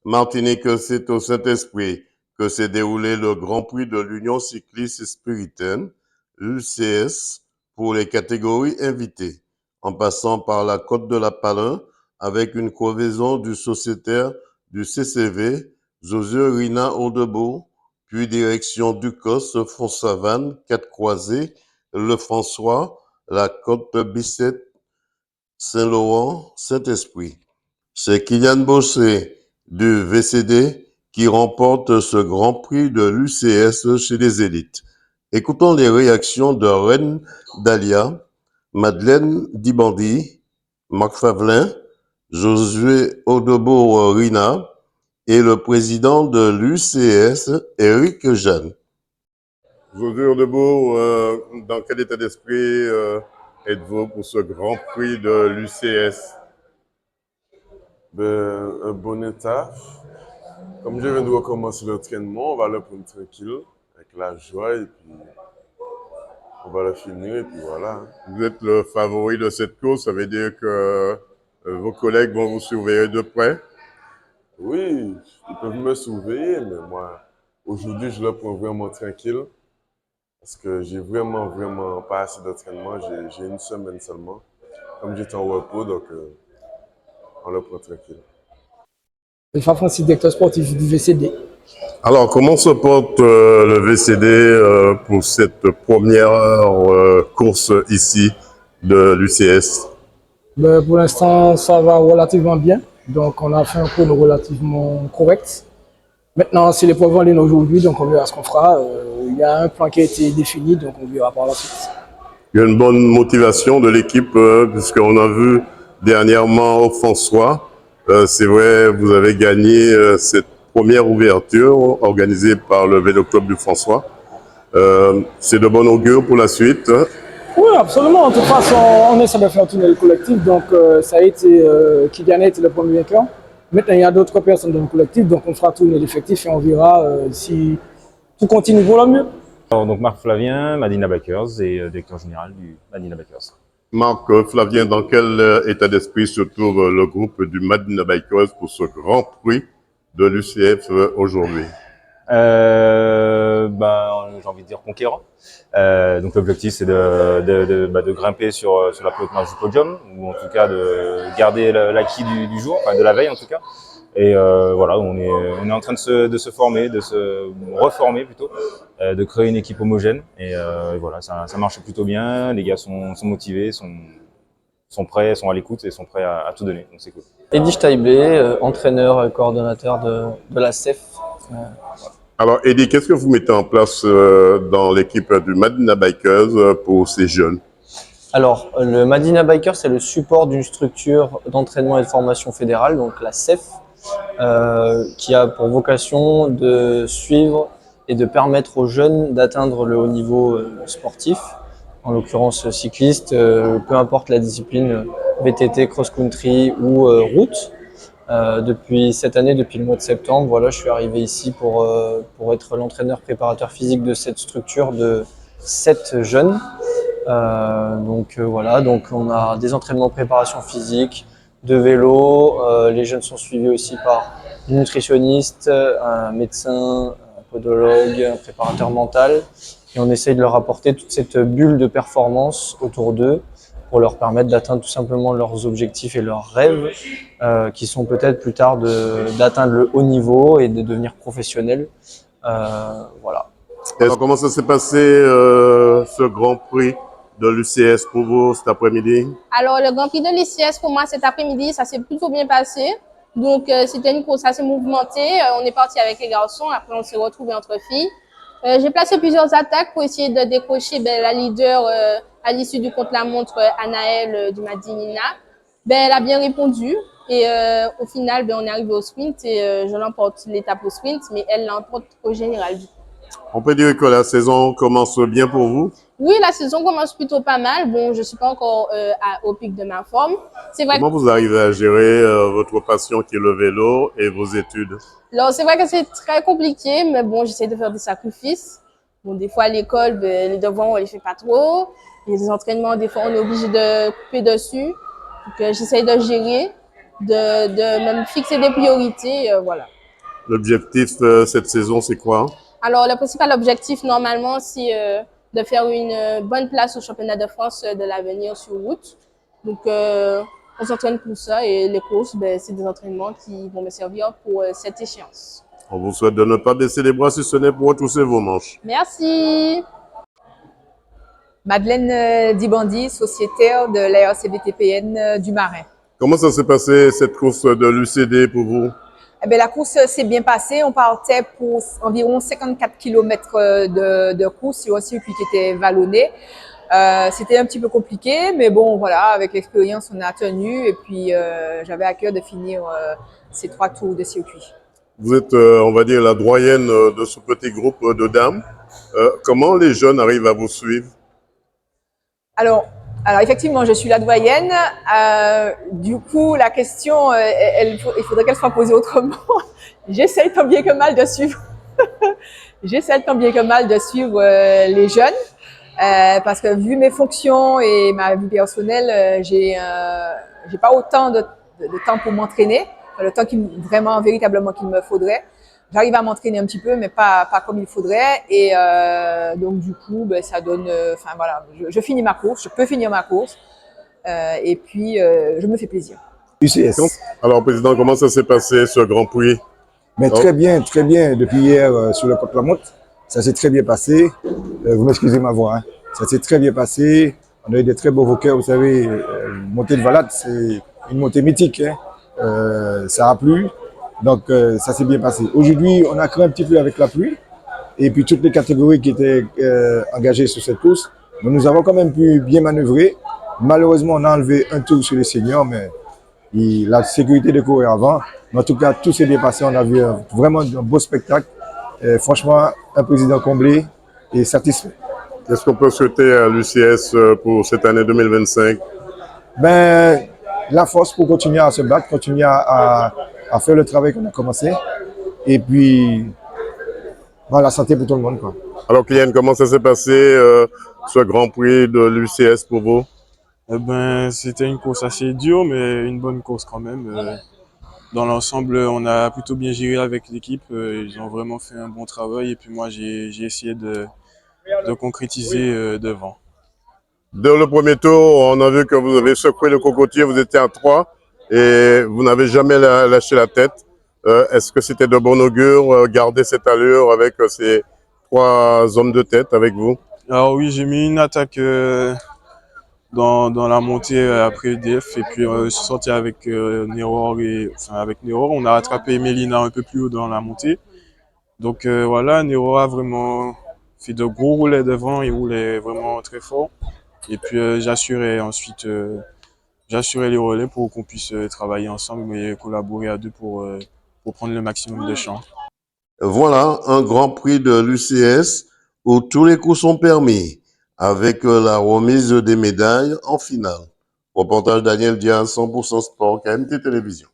Martinique, c'est au Saint-Esprit que s'est déroulé le Grand Prix de l'Union cycliste spiritaine, l'UCS, pour les catégories invitées, en passant par la Côte de la Palin avec une crevaison du sociétaire du CCV, Josué Rina Audebourg, puis direction Ducos, Font-Savane, Quatre-Croisés, Le François, la Côte Bicêtre, Saint-Laurent, Saint-Esprit. C'est Kylian Bossé du VCD qui remporte ce Grand Prix de l'UCS chez les élites. Écoutons les réactions de Reine Dalia, Madeleine Dibandi, Marc Favelin, Josué Odebour-Rina et le président de l'UCS, Éric Jeanne. Josué Odebour, dans quel état d'esprit êtes-vous pour ce Grand Prix de l'UCS? Un bon état. Comme je viens de recommencer l'entraînement, on va le prendre tranquille, avec la joie, et puis on va le finir, et puis voilà. Vous êtes le favori de cette course, ça veut dire que vos collègues vont vous surveiller de près? Oui, ils peuvent me surveiller, mais moi, aujourd'hui, je le prends vraiment tranquille, parce que j'ai vraiment pas assez d'entraînement, j'ai une semaine seulement. Comme j'étais en repos, donc on le prend tranquille. Francis, directeur sportif du VCD. Alors, comment se porte le VCD pour cette première course ici de l'UCS? Pour l'instant, ça va relativement bien. Donc, on a fait un chrono relativement correct. Maintenant, c'est l'épreuve en ligne aujourd'hui, donc on verra ce qu'on fera. Il y a un plan qui a été défini, donc on verra par la suite. Il y a une bonne motivation de l'équipe, puisqu'on a vu dernièrement au François. C'est vrai, vous avez gagné cette première ouverture organisée par le Vélo Club du François. C'est de bon augure pour la suite. Oui, absolument. De toute façon, on essaie de faire tourner le collectif. Donc, ça a été Kylian a été le premier vainqueur. Maintenant, il y a d'autres personnes dans le collectif, donc on fera tourner l'effectif et on verra si tout continue pour le mieux. Alors, donc Marc Flavien, Madina Bikers et directeur général du Madina Bikers. Marc Flavien, dans quel état d'esprit se trouve le groupe du Madina Bikers pour ce Grand Prix de l'UCF aujourd'hui? J'ai envie de dire conquérant. Donc l'objectif c'est de grimper sur la plus haute marche du podium, ou en tout cas de garder l'acquis du jour, enfin de la veille en tout cas. Et voilà, on est en train de se former, de se reformer plutôt, de créer une équipe homogène. Et voilà, ça marche plutôt bien. Les gars sont motivés, sont prêts, sont à l'écoute et sont prêts à tout donner. Donc c'est cool. Eddy Steibé, entraîneur et coordonnateur de la CEF. Alors, Eddy, qu'est-ce que vous mettez en place dans l'équipe du Madina Bikers pour ces jeunes? Alors, le Madina Biker, c'est le support d'une structure d'entraînement et de formation fédérale, donc la CEF, qui a pour vocation de suivre et de permettre aux jeunes d'atteindre le haut niveau sportif, en l'occurrence cycliste, peu importe la discipline, VTT, cross-country ou route. Depuis cette année, depuis le mois de septembre, voilà, je suis arrivé ici pour être l'entraîneur préparateur physique de cette structure de 7 jeunes. Voilà, donc on a des entraînements de préparation physique, de vélo. Les jeunes sont suivis aussi par un nutritionniste, un médecin, un podologue, un préparateur mental. Et on essaye de leur apporter toute cette bulle de performance autour d'eux pour leur permettre d'atteindre tout simplement leurs objectifs et leurs rêves, qui sont peut-être plus tard d'atteindre le haut niveau et de devenir professionnels. Voilà. Alors, comment ça s'est passé ce Grand Prix de l'UCS pour vous cet après-midi? Alors, le Grand Prix de l'UCS pour moi cet après-midi, ça s'est plutôt bien passé. Donc, c'était une course assez mouvementée. On est parti avec les garçons, après on s'est retrouvés entre filles. J'ai placé plusieurs attaques pour essayer de décrocher la leader à l'issue du contre-la-montre, Anaëlle du Madinina. Elle a bien répondu et au final, on est arrivé au sprint et je l'emporte l'étape au sprint, mais elle l'emporte au général. On peut dire que la saison commence bien pour vous? Oui, la saison commence plutôt pas mal. Bon, je suis pas encore au pic de ma forme. C'est vrai. Comment vous arrivez à gérer votre passion qui est le vélo et vos études? Alors, c'est vrai que c'est très compliqué, mais bon, j'essaie de faire des sacrifices. Bon, des fois, à l'école, les devoirs, on les fait pas trop. Il y a des entraînements, des fois, on est obligé de couper dessus. Donc, j'essaie de gérer. de même fixer des priorités, voilà. L'objectif cette saison, c'est quoi? Alors, le principal objectif, normalement, c'est de faire une bonne place au championnat de France de l'avenir sur route. Donc, on s'entraîne pour ça et les courses, ben, c'est des entraînements qui vont me servir pour cette échéance. On vous souhaite de ne pas baisser les bras si ce n'est pour retrousser vos manches. Merci. Madeleine Dibandi, sociétaire de l'ARCBTPN du Marin. Comment ça s'est passé cette course de l'UCD pour vous? Eh bien, la course s'est bien passée. On partait pour environ 54 km de course sur un circuit qui était vallonné. C'était un petit peu compliqué, mais bon, voilà, avec l'expérience, on a tenu. Et puis, j'avais à cœur de finir ces 3 tours de circuit. Vous êtes, on va dire, la doyenne de ce petit groupe de dames. Comment les jeunes arrivent à vous suivre? Alors, effectivement, je suis la doyenne. Du coup, la question, il faudrait qu'elle soit posée autrement. J'essaye tant bien que mal de suivre. J'essaie tant bien que mal de suivre les jeunes, parce que vu mes fonctions et ma vie personnelle, j'ai pas autant de temps pour m'entraîner, le temps vraiment véritablement qu'il me faudrait. J'arrive à m'entraîner un petit peu, mais pas comme il faudrait. Et donc, du coup, ben, ça donne... Enfin, voilà, je finis ma course, je peux finir ma course. Et puis, je me fais plaisir. UCS. Alors, Président, comment ça s'est passé, ce Grand Prix? Mais très bien, très bien. Depuis hier, sur le Côte-la-Motte, ça s'est très bien passé. Vous m'excusez ma voix. Hein. Ça s'est très bien passé. On a eu des très beaux vainqueurs. Vous savez, montée de Valade, c'est une montée mythique. Hein. Ça a plu. Donc, ça s'est bien passé. Aujourd'hui, on a cru un petit peu avec la pluie. Et puis, toutes les catégories qui étaient engagées sur cette course. Mais nous avons quand même pu bien manœuvrer. Malheureusement, on a enlevé un tour sur les seniors, mais la sécurité de courir avant. Mais en tout cas, tout s'est bien passé. On a vu vraiment un beau spectacle. Et franchement, un président comblé et satisfait. Qu'est-ce qu'on peut souhaiter à l'UCS pour cette année 2025? Ben, la force pour continuer à se battre, continuer à faire le travail qu'on a commencé. Et puis, ben, la santé pour tout le monde, quoi. Alors, Kylian, comment ça s'est passé, ce Grand Prix de l'UCS pour vous? Eh ben, c'était une course assez dure, mais une bonne course quand même. Dans l'ensemble, on a plutôt bien géré avec l'équipe. Ils ont vraiment fait un bon travail. Et puis moi, j'ai essayé de concrétiser devant. Dès le premier tour, on a vu que vous avez secoué le cocotier, vous étiez à 3 et vous n'avez jamais lâché la tête. Est-ce que c'était de bon augure, garder cette allure avec ces 3 hommes de tête avec vous? Alors oui, j'ai mis une attaque dans la montée après EDF et puis je suis sorti avec Neror avec Neror. On a rattrapé Mélina un peu plus haut dans la montée. Donc voilà, Neror a vraiment fait de gros roulets devant, il roulait vraiment très fort. Et puis j'assurais ensuite j'assurais les relais pour qu'on puisse travailler ensemble et collaborer à deux pour prendre le maximum de champs. Voilà un Grand Prix de l'UCS où tous les coups sont permis, avec la remise des médailles en finale. Reportage Daniel Diaz, 100% Sport, KMT Télévision.